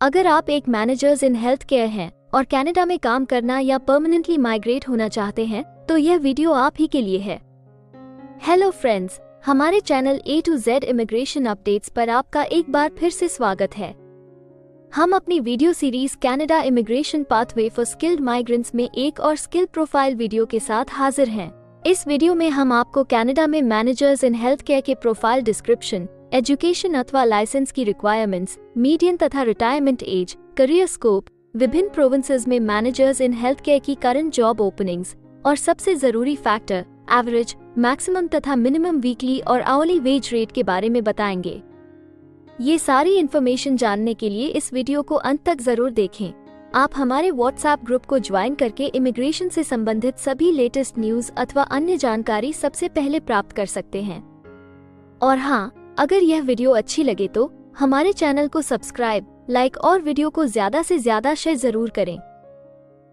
अगर आप एक मैनेजर्स इन हेल्थ केयर हैं और कनाडा में काम करना या परमानेंटली माइग्रेट होना चाहते हैं तो यह वीडियो आप ही के लिए है। हेलो फ्रेंड्स, हमारे channel A to Z immigration updates पर आपका एक बार फिर से स्वागत है। हम अपनी video series Canada immigration pathway for skilled migrants में एक और स्किल प्रोफाइल वीडियो के साथ हाजिर हैं। इस वीडियो में हम आपको कनाडा में मैनेजर्स इन हेल्थ केयर के प्रोफाइल डिस्क्रिप्शन, एजुकेशन अथवा लाइसेंस की रिक्वायरमेंट्स, मीडियन तथा रिटायरमेंट एज, करियर स्कोप, विभिन्न प्रोविंसेस में मैनेजर्स इन हेल्थ केयर की करंट जॉब ओपनिंग्स और सबसे जरूरी फैक्टर एवरेज, मैक्सिमम तथा मिनिमम वीकली और आवरली वेज रेट के बारे में बताएंगे। ये सारी इन्फॉर्मेशन जानने के लिए इस वीडियो को अंत तक जरूर देखें। आप हमारे व्हाट्सएप ग्रुप को ज्वाइन करके इमिग्रेशन से संबंधित सभी लेटेस्ट न्यूज अथवा अन्य जानकारी सबसे पहले प्राप्त कर सकते हैं। और हाँ, अगर यह वीडियो अच्छी लगे तो हमारे चैनल को सब्सक्राइब, लाइक और वीडियो को ज्यादा से ज्यादा शेयर जरूर करें।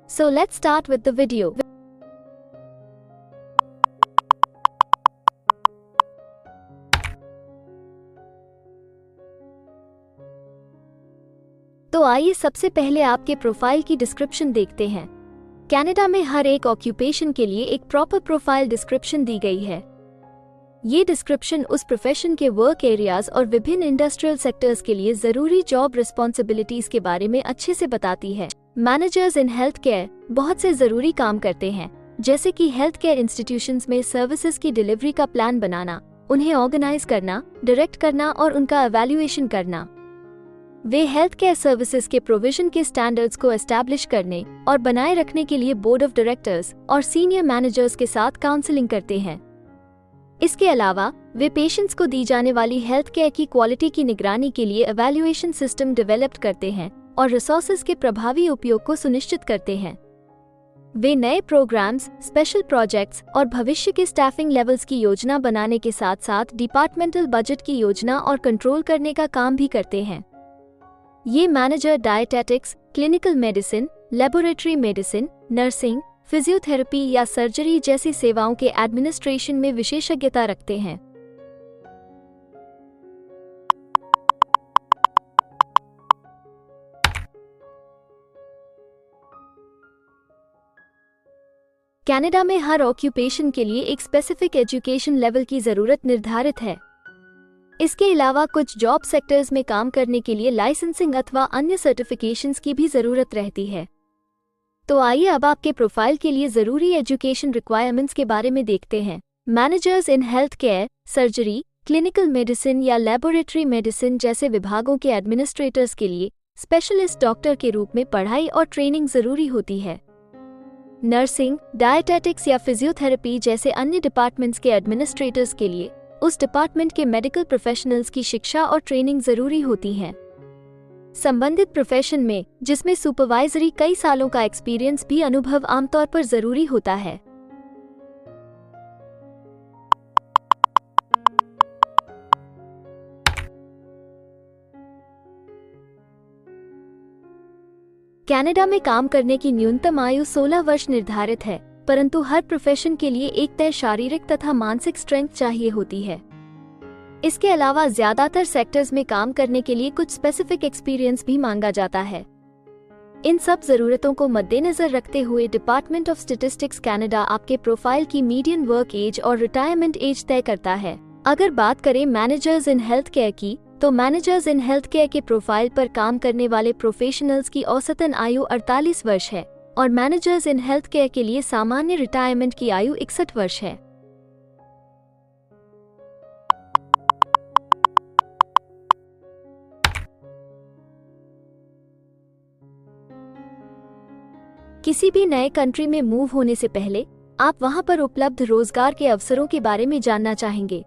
So let's start with the video. तो आइए सबसे पहले आपके प्रोफाइल की डिस्क्रिप्शन देखते हैं। कनाडा में हर एक ऑक्यूपेशन के लिए एक प्रॉपर प्रोफाइल डिस्क्रिप्शन दी गई है। ये डिस्क्रिप्शन उस प्रोफेशन के वर्क एरियाज और विभिन्न इंडस्ट्रियल सेक्टर्स के लिए जरूरी जॉब रिस्पॉन्सिबिलिटीज के बारे में अच्छे से बताती है। मैनेजर्स इन हेल्थ केयर बहुत से जरूरी काम करते हैं, जैसे कि हेल्थ केयर इंस्टीट्यूशंस में सर्विसेज की डिलीवरी का प्लान बनाना, उन्हें ऑर्गेनाइज करना, डायरेक्ट करना और उनका एवेल्युएशन करना। वे हेल्थ केयर सर्विसेज के प्रोविजन के स्टैंडर्ड्स को एस्टैब्लिश करने और बनाए रखने के लिए बोर्ड ऑफ डायरेक्टर्स और सीनियर मैनेजर्स के साथ काउंसलिंग करते हैं। इसके अलावा वे पेशेंट्स को दी जाने वाली हेल्थ केयर की क्वालिटी की निगरानी के लिए एवेल्युएशन सिस्टम डेवलप करते हैं और रिसोर्सेज के प्रभावी उपयोग को सुनिश्चित करते हैं। वे नए प्रोग्राम्स, स्पेशल प्रोजेक्ट्स और भविष्य के स्टाफिंग लेवल्स की योजना बनाने के साथ साथ डिपार्टमेंटल बजट की योजना और कंट्रोल करने का काम भी करते हैं। ये manager dietetics, clinical medicine, laboratory medicine, nursing, physiotherapy या सर्जरी जैसी सेवाओं के एडमिनिस्ट्रेशन में विशेषज्ञता रखते हैं। कनाडा में हर ऑक्यूपेशन के लिए एक स्पेसिफिक एजुकेशन लेवल की जरूरत निर्धारित है। इसके अलावा कुछ जॉब सेक्टर्स में काम करने के लिए लाइसेंसिंग अथवा अन्य सर्टिफिकेशंस की भी जरूरत रहती है। तो आइए अब आपके प्रोफाइल के लिए जरूरी एजुकेशन रिक्वायरमेंट्स के बारे में देखते हैं। Managers in health care, surgery, clinical medicine या लेबोरेटरी मेडिसिन जैसे विभागों के एडमिनिस्ट्रेटर्स के लिए स्पेशलिस्ट डॉक्टर के रूप में पढ़ाई और ट्रेनिंग जरूरी होती है। नर्सिंग, डायटेटिक्स या फिजियोथेरेपी जैसे अन्य डिपार्टमेंट्स के एडमिनिस्ट्रेटर्स के लिए उस डिपार्टमेंट के मेडिकल प्रोफेशनल्स की शिक्षा और ट्रेनिंग जरूरी होती है। संबंधित प्रोफेशन में, जिसमें सुपरवाइजरी कई सालों का एक्सपीरियंस भी अनुभव आमतौर पर जरूरी होता है। कनाडा में काम करने की न्यूनतम आयु 16 वर्ष निर्धारित है, परंतु हर प्रोफेशन के लिए एक तय शारीरिक तथा मानसिक स्ट्रेंथ चाहिए होती है। इसके अलावा ज्यादातर सेक्टर्स में काम करने के लिए कुछ स्पेसिफिक एक्सपीरियंस भी मांगा जाता है। इन सब जरूरतों को मद्देनजर रखते हुए डिपार्टमेंट ऑफ स्टैटिस्टिक्स कनाडा आपके प्रोफाइल की मीडियन वर्क एज और रिटायरमेंट एज तय करता है। अगर बात करें मैनेजर्स इन हेल्थ केयर की, तो मैनेजर्स इन हेल्थ केयर के प्रोफाइल पर काम करने वाले प्रोफेशनल्स की औसतन आयु 48 वर्ष है और मैनेजर्स इन हेल्थ केयर के लिए सामान्य रिटायरमेंट की आयु 61 वर्ष है। किसी भी नए कंट्री में मूव होने से पहले आप वहां पर उपलब्ध रोजगार के अवसरों के बारे में जानना चाहेंगे।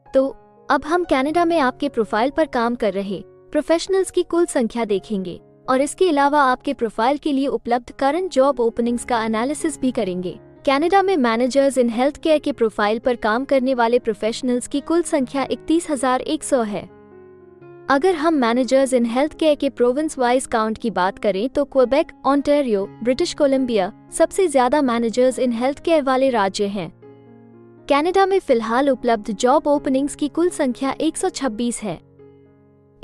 तो अब हम कनाडा में आपके प्रोफाइल पर काम कर रहे प्रोफेशनल्स की कुल संख्या देखेंगे और इसके अलावा आपके प्रोफाइल के लिए उपलब्ध करंट जॉब ओपनिंग्स का एनालिसिस भी करेंगे। कनाडा में मैनेजर्स इन हेल्थ केयर के प्रोफाइल पर काम करने वाले प्रोफेशनल्स की कुल संख्या 31,100 है। अगर हम मैनेजर्स इन हेल्थ केयर के प्रोविंस वाइज काउंट की बात करें तो क्वेबेक, ओंटारियो, ब्रिटिश कोलंबिया सबसे ज्यादा मैनेजर्स इन हेल्थ केयर वाले राज्य हैं। कनाडा में फिलहाल उपलब्ध जॉब ओपनिंग्स की कुल संख्या 126 है।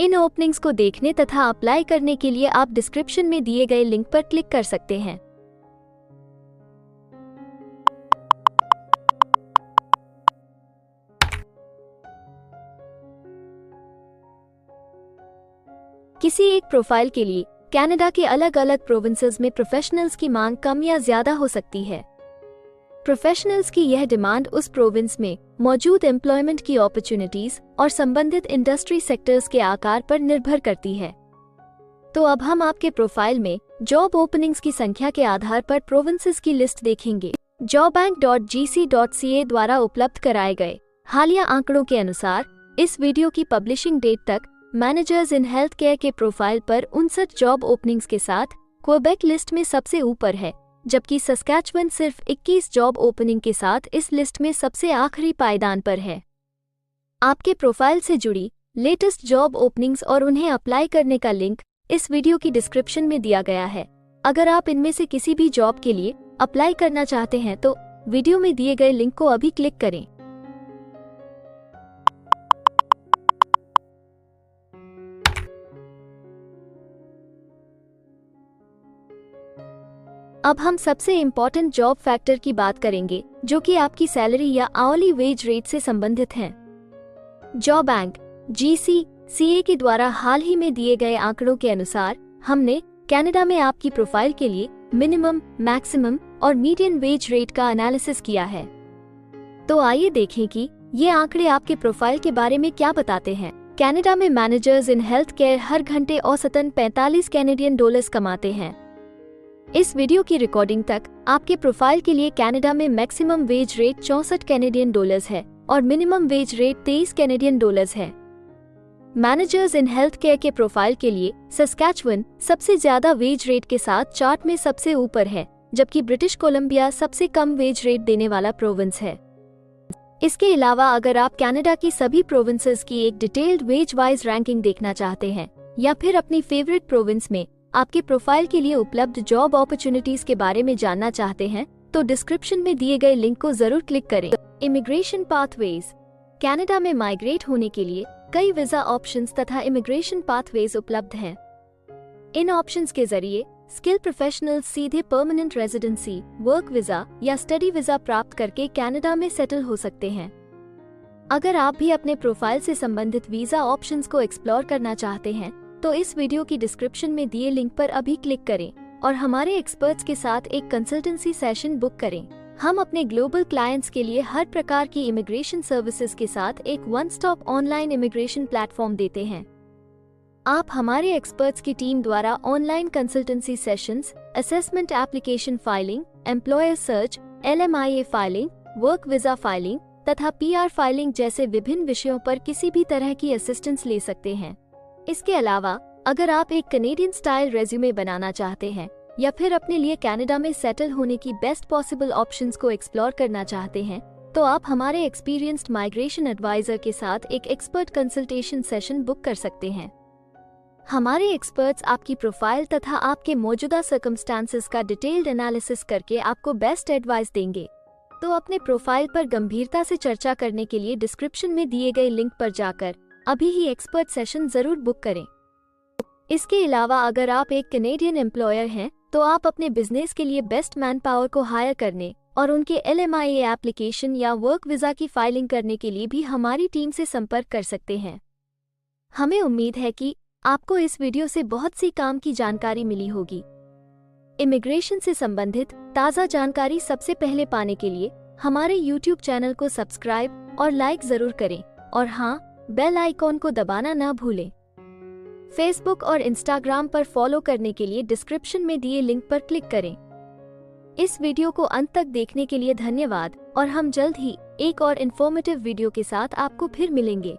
इन ओपनिंग्स को देखने तथा अप्लाई करने के लिए आप डिस्क्रिप्शन में दिए गए लिंक पर क्लिक कर सकते हैं। किसी एक प्रोफाइल के लिए कनाडा के अलग अलग प्रोविंसेस में प्रोफेशनल्स की मांग कम या ज्यादा हो सकती है। प्रोफेशनल्स की यह डिमांड उस प्रोविंस में मौजूद एम्प्लॉयमेंट की अपॉर्चुनिटीज और संबंधित इंडस्ट्री सेक्टर्स के आकार पर निर्भर करती है। तो अब हम आपके प्रोफाइल में जॉब ओपनिंग्स की संख्या के आधार पर प्रोविंसेस की लिस्ट देखेंगे। jobbank.gc.ca द्वारा उपलब्ध कराए गए हालिया आंकड़ों के अनुसार इस वीडियो की पब्लिशिंग डेट तक मैनेजर्स इन हेल्थ केयर के प्रोफाइल पर 59 जॉब ओपनिंग्स के साथ क्वेबेक लिस्ट में सबसे ऊपर है, जबकि सस्कैचुअन सिर्फ 21 जॉब ओपनिंग के साथ इस लिस्ट में सबसे आखिरी पायदान पर है। आपके प्रोफाइल से जुड़ी लेटेस्ट जॉब ओपनिंग्स और उन्हें अप्लाई करने का लिंक इस वीडियो की डिस्क्रिप्शन में दिया गया है। अगर आप इनमें से किसी भी जॉब के लिए अप्लाई करना चाहते हैं तो वीडियो में दिए गए लिंक को अभी क्लिक करें। अब हम सबसे इम्पोर्टेंट जॉब फैक्टर की बात करेंगे, जो कि आपकी सैलरी या आवली वेज रेट से संबंधित हैं। jobbank.gc.ca के द्वारा हाल ही में दिए गए आंकड़ों के अनुसार हमने कनाडा में आपकी प्रोफाइल के लिए मिनिमम, मैक्सिमम और मीडियन वेज रेट का एनालिसिस किया है। तो आइए देखें कि ये आंकड़े आपके प्रोफाइल के बारे में क्या बताते हैं। कनाडा में मैनेजर्स इन हेल्थ केयर हर घंटे औसतन 45 कैनेडियन डॉलर्स कमाते हैं। इस वीडियो की रिकॉर्डिंग तक आपके प्रोफाइल के लिए कनाडा में maximum wage rate 64 Canadian dollars है और minimum wage rate 23 Canadian dollars है। मैनेजर्स इन हेल्थ केयर के प्रोफाइल के लिए सस्कैचुअन सबसे ज्यादा वेज रेट के साथ चार्ट में सबसे ऊपर है, जबकि ब्रिटिश कोलंबिया सबसे कम वेज रेट देने वाला प्रोविंस है। इसके अलावा अगर आप कनाडा की सभी प्रोविंसेस की एक डिटेल्ड वेज वाइज रैंकिंग देखना चाहते हैं या फिर अपनी फेवरेट प्रोविंस में आपके प्रोफाइल के लिए उपलब्ध जॉब अपॉर्चुनिटीज के बारे में जानना चाहते हैं तो डिस्क्रिप्शन में दिए गए लिंक को जरूर क्लिक करें। Immigration pathways. कनाडा में माइग्रेट होने के लिए कई वीजा ऑप्शंस तथा इमिग्रेशन पाथवेज उपलब्ध हैं। इन ऑप्शंस के जरिए स्किल प्रोफेशनल्स सीधे परमानेंट रेजिडेंसी, वर्क वीजा या स्टडी वीजा प्राप्त करके कनाडा में सेटल हो सकते हैं। अगर आप भी अपने प्रोफाइल से संबंधित वीजा ऑप्शंस को एक्सप्लोर करना चाहते हैं तो इस वीडियो की डिस्क्रिप्शन में दिए लिंक पर अभी क्लिक करें और हमारे एक्सपर्ट्स के साथ एक कंसल्टेंसी सेशन बुक करें। हम अपने ग्लोबल क्लाइंट्स के लिए हर प्रकार की इमिग्रेशन सर्विसेज के साथ एक one stop online immigration platform देते हैं। आप हमारे एक्सपर्ट्स की टीम द्वारा online consultancy sessions, assessment application filing, employer search, LMIA filing, work visa filing तथा PR फाइलिंग जैसे विभिन्न विषयों पर किसी भी तरह की असिस्टेंस ले सकते हैं। इसके अलावा अगर आप एक कनेडियन स्टाइल रेज्यूमे बनाना चाहते हैं या फिर अपने लिए कनाडा में सेटल होने की बेस्ट पॉसिबल ऑप्शंस को एक्सप्लोर करना चाहते हैं तो आप हमारे एक्सपीरियंस्ड माइग्रेशन एडवाइजर के साथ एक एक्सपर्ट कंसल्टेशन सेशन बुक कर सकते हैं। हमारे एक्सपर्ट्स आपकी प्रोफाइल तथा आपके मौजूदा सर्कमस्टांसेस का डिटेल्ड एनालिसिस करके आपको बेस्ट एडवाइस देंगे। तो अपने प्रोफाइल पर गंभीरता से चर्चा करने के लिए डिस्क्रिप्शन में दिए गए लिंक पर जाकर अभी ही एक्सपर्ट सेशन जरूर बुक करें। इसके अलावा अगर आप एक कनेडियन एम्प्लॉयर हैं तो आप अपने बिजनेस के लिए बेस्ट मैन पावर को हायर करने और उनके LMIA एप्लीकेशन या वर्क वीजा की फाइलिंग करने के लिए भी हमारी टीम से संपर्क कर सकते हैं। हमें उम्मीद है कि आपको इस वीडियो से बहुत सी काम की जानकारी मिली होगी। इमिग्रेशन से संबंधित ताज़ा जानकारी सबसे पहले पाने के लिए हमारे YouTube चैनल को सब्सक्राइब और लाइक जरूर करें और हाँ, बेल आइकॉन को दबाना ना भूलें। फेसबुक और इंस्टाग्राम पर फॉलो करने के लिए डिस्क्रिप्शन में दिए लिंक पर क्लिक करें। इस वीडियो को अंत तक देखने के लिए धन्यवाद और हम जल्द ही एक और इन्फॉर्मेटिव वीडियो के साथ आपको फिर मिलेंगे।